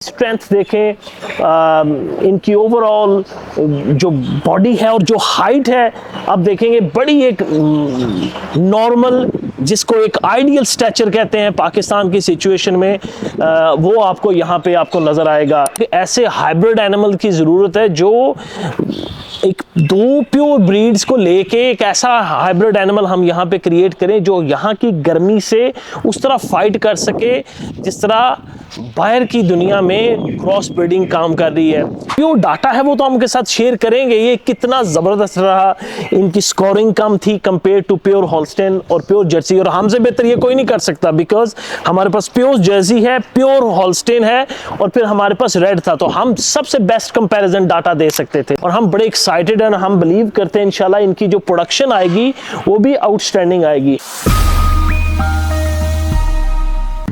Strength देखें, इनकी overall जो बॉडी है और जो हाइट है आप देखेंगे बड़ी एक नॉर्मल, जिसको एक आइडियल स्टैचर कहते हैं पाकिस्तान की सिचुएशन में, वो आपको यहाँ पे आपको नजर आएगा। ऐसे हाइब्रिड एनिमल की ज़रूरत है जो एक दो प्योर ब्रीड्स को लेके एक ऐसा हाइब्रिड एनिमल हम यहाँ पे क्रिएट करें जो यहाँ की गर्मी से उस तरह फाइट कर सके जिस तरह बाहर की दुनिया में क्रॉस ब्रीडिंग काम कर रही है। प्योर डाटा है वो तो हम उनके साथ शेयर करेंगे, ये कितना ज़बरदस्त रहा। इनकी स्कोरिंग कम थी कंपेयर टू प्योर हॉल्स्टेन और प्योर जर्सी, और हमसे बेहतर ये कोई नहीं कर सकता बिकॉज हमारे पास प्योर जर्सी है, प्योर हॉल्स्टेन है और फिर हमारे पास रेड था, तो हम सबसे बेस्ट कंपैरिजन डाटा दे सकते थे और हम बड़े एक्साइटेड हैं। हम बिलीव करते हैं इंशाल्लाह इनकी जो प्रोडक्शन आएगी वो भी आउटस्टैंडिंग आएगी।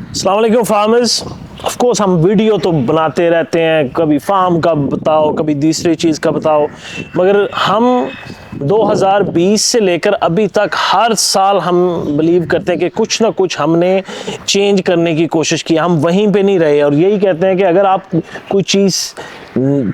अस्सलाम वालेकुम फार्मर्स, ऑफ कोर्स हम वीडियो तो बनाते रहते हैं, कभी फार्म का बताओ, कभी दूसरी चीज़ का बताओ, मगर हम 2020 से लेकर अभी तक हर साल हम बिलीव करते हैं कि कुछ ना कुछ हमने चेंज करने की कोशिश की। हम वहीं पे नहीं रहे और यही कहते हैं कि अगर आप कोई चीज़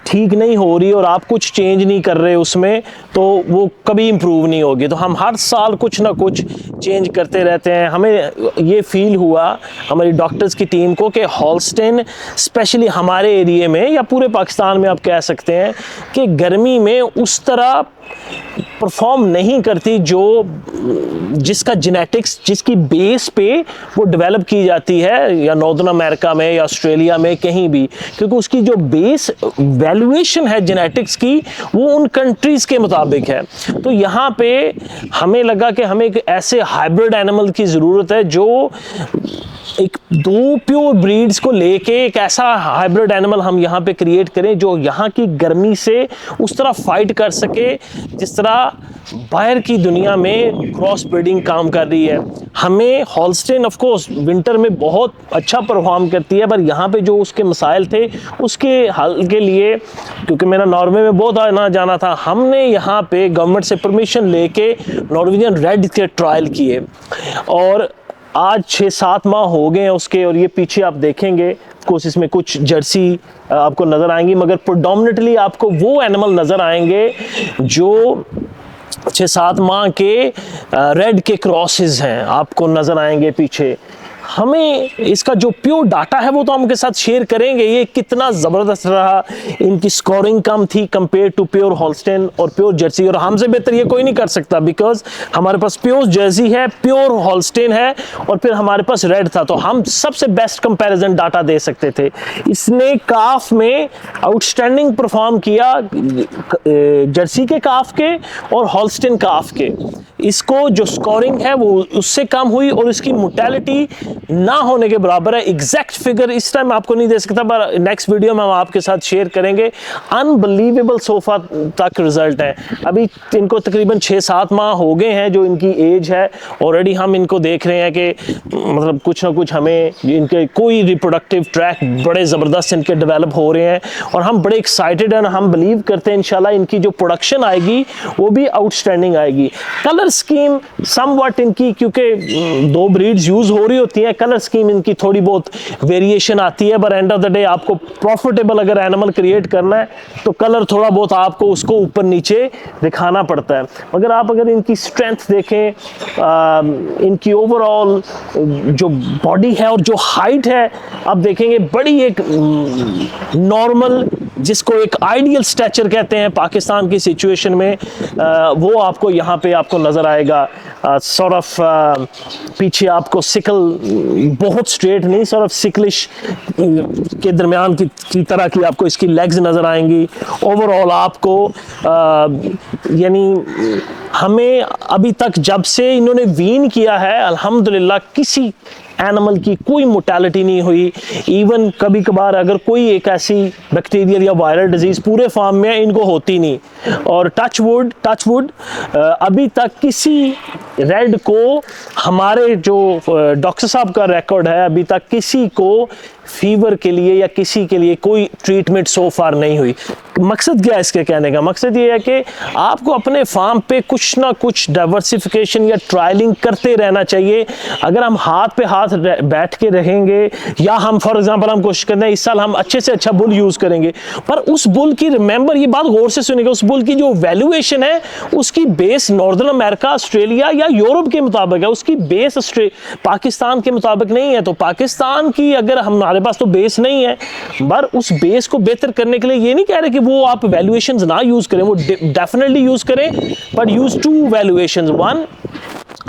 ठीक नहीं हो रही और आप कुछ चेंज नहीं कर रहे उसमें, तो वो कभी इम्प्रूव नहीं होगी। तो हम हर साल कुछ ना कुछ चेंज करते रहते हैं। हमें ये फील हुआ हमारी डॉक्टर्स की टीम को कि हॉल्स्टेन स्पेशली हमारे एरिया में या पूरे पाकिस्तान में आप कह सकते हैं कि गर्मी में उस तरह परफॉर्म नहीं करती जो जिसका जेनेटिक्स जिसकी बेस पे वो डेवलप की जाती है, या नॉर्दर्न अमेरिका में या ऑस्ट्रेलिया में कहीं भी, क्योंकि उसकी जो बेस वैल्यूएशन है जेनेटिक्स की वो उन कंट्रीज़ के मुताबिक है। तो यहाँ पे हमें लगा कि हमें एक ऐसे हाइब्रिड एनिमल की ज़रूरत है जो एक दो प्योर ब्रीड्स को लेके एक ऐसा हाइब्रिड एनिमल हम यहाँ पे क्रिएट करें जो यहाँ की गर्मी से उस तरह फाइट कर सके जिस तरह बाहर की दुनिया में क्रॉस ब्रीडिंग काम कर रही है। हमें हॉल्स्टेन ऑफ कोर्स विंटर में बहुत अच्छा परफॉर्म करती है, पर यहाँ पे जो उसके मसाइल थे उसके हल के लिए, क्योंकि मेरा नॉर्वे में बहुत आना जाना था, हमने यहाँ पे गवर्नमेंट से परमिशन लेके नॉर्वेजियन रेड के ट्रायल किए और आज 6-7 माह हो गए हैं उसके। और ये पीछे आप देखेंगे कोर्स इसमें कुछ जर्सी आपको नज़र आएंगी, मगर प्रोडोमिनेटली आपको वो एनिमल नज़र आएंगे जो 6-7 माह के रेड के क्रॉसेस हैं आपको नज़र आएंगे पीछे। हमें इसका जो प्योर डाटा है वो तो हम उनके साथ शेयर करेंगे, ये कितना ज़बरदस्त रहा। इनकी स्कोरिंग कम थी कंपेयर टू प्योर हॉल्स्टेन और प्योर जर्सी, और हमसे बेहतर ये कोई नहीं कर सकता बिकॉज हमारे पास प्योर जर्सी है, प्योर हॉल्स्टेन है और फिर हमारे पास रेड था, तो हम सबसे बेस्ट कंपैरिजन डाटा दे सकते थे। इसने काफ में आउटस्टैंडिंग परफॉर्म किया, जर्सी के काफ के और हॉल्स्टेन काफ के। इसको जो स्कोरिंग है वो उससे कम हुई और इसकी मोर्टेलिटी ना होने के बराबर है। एग्जैक्ट फिगर इस टाइम आपको नहीं दे सकता, पर नेक्स्ट वीडियो में हम आपके साथ शेयर करेंगे। अनबिलीवेबल सोफा तक रिजल्ट है। अभी इनको तकरीबन 6-7 माह हो गए हैं जो इनकी एज है, ऑलरेडी हम इनको देख रहे हैं कि मतलब कुछ ना कुछ हमें इनके कोई रिप्रोडक्टिव ट्रैक बड़े ज़बरदस्त इनके डेवलप हो रहे हैं और हम बड़े एक्साइटेड हैं। हम बिलीव करते हैं इंशाल्लाह इनकी जो प्रोडक्शन आएगी वो भी आउटस्टैंडिंग आएगी। कलर स्कीम समवट इनकी, क्योंकि दो ब्रीड्स यूज़ हो रही होती है, कलर स्कीम इनकी थोड़ी बहुत वेरिएशन आती है, पर एंड ऑफ द डे आपको प्रॉफिटेबल अगर एनिमल क्रिएट करना है तो कलर थोड़ा बहुत आपको उसको ऊपर नीचे दिखाना पड़ता है। मगर आप अगर इनकी स्ट्रेंथ देखें, इनकी ओवरऑल जो बॉडी है और जो हाइट है आप देखेंगे बड़ी एक नॉर्मल, जिसको एक आइडियल स्टैचर कहते हैं पाकिस्तान की सिचुएशन में, वो आपको यहाँ पे आपको नज़र आएगा। सॉर्ट ऑफ पीछे आपको सिकल बहुत स्ट्रेट नहीं, सॉर्ट ऑफ सिकलिश के दरमियान की तरह की आपको इसकी लेग्स नज़र आएंगी। ओवरऑल आपको यानी हमें अभी तक जब से इन्होंने वीन किया है अल्हम्दुलिल्लाह किसी एनिमल की कोई मोर्टेलिटी नहीं हुई। इवन कभी कभार अगर कोई एक ऐसी बैक्टीरियल या वायरल डिजीज़ पूरे फार्म में इनको होती नहीं। और टच वुड अभी तक किसी रेड को, हमारे जो डॉक्टर साहब का रिकॉर्ड है, अभी तक किसी को फीवर के लिए या किसी के लिए कोई ट्रीटमेंट सो फार नहीं हुई। मकसद क्या है इसके कहने का? मकसद ये है कि आपको अपने फार्म पे कुछ ना कुछ डाइवर्सिफिकेशन या ट्रायलिंग करते रहना चाहिए। अगर हम हाथ पे हाथ साथ बैठ के रहेंगे, या हम फॉर एग्जांपल हम कोशिश करते हैं इस साल हम अच्छे से अच्छा बुल यूज करेंगे, पर उस बुल की, रिमेंबर ये बात गौर से सुनिएगा, उस बुल की जो वैल्यूएशन है उसकी बेस नॉर्दर्न अमेरिका, ऑस्ट्रेलिया या यूरोप के मुताबिक है, उसकी बेस पाकिस्तान के मुताबिक नहीं है। तो पाकिस्तान की अगर हमारे पास तो बेस नहीं है, पर उस बेस को बेहतर करने के लिए ये नहीं कह रहे कि वो आप वैल्यूएशंस ना यूज करें, वो डेफिनेटली यूज करें, but use 2 valuations, 1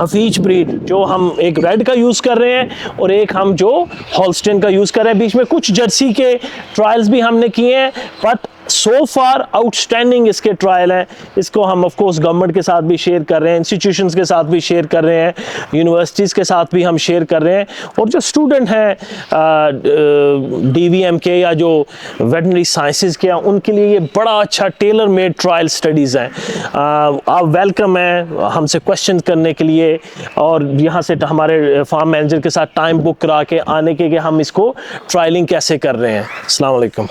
of each breed, जो हम एक रेड का यूज कर रहे हैं और एक हम जो हॉल्स्टेन का यूज कर रहे हैं। बीच में कुछ जर्सी के ट्रायल्स भी हमने किए हैं, बट सो फार आउटस्टैंडिंग इसके ट्रायल हैं। इसको हम ऑफ कोर्स गवर्नमेंट के साथ भी शेयर कर रहे हैं, इंस्टीट्यूशंस के साथ भी शेयर कर रहे हैं, यूनिवर्सिटीज़ के साथ भी हम शेयर कर रहे हैं, और जो स्टूडेंट हैं DVM के या जो वेटनरी साइंसेज के, उनके लिए ये बड़ा अच्छा टेलर मेड ट्रायल स्टडीज़ हैं। आप वेलकम हैं हमसे क्वेश्चन करने के लिए, और यहाँ से हमारे फार्म मैनेजर के साथ टाइम बुक करा के आने के कि हम इसको ट्रायलिंग कैसे कर रहे हैं। अस्सलाम वालेकुम।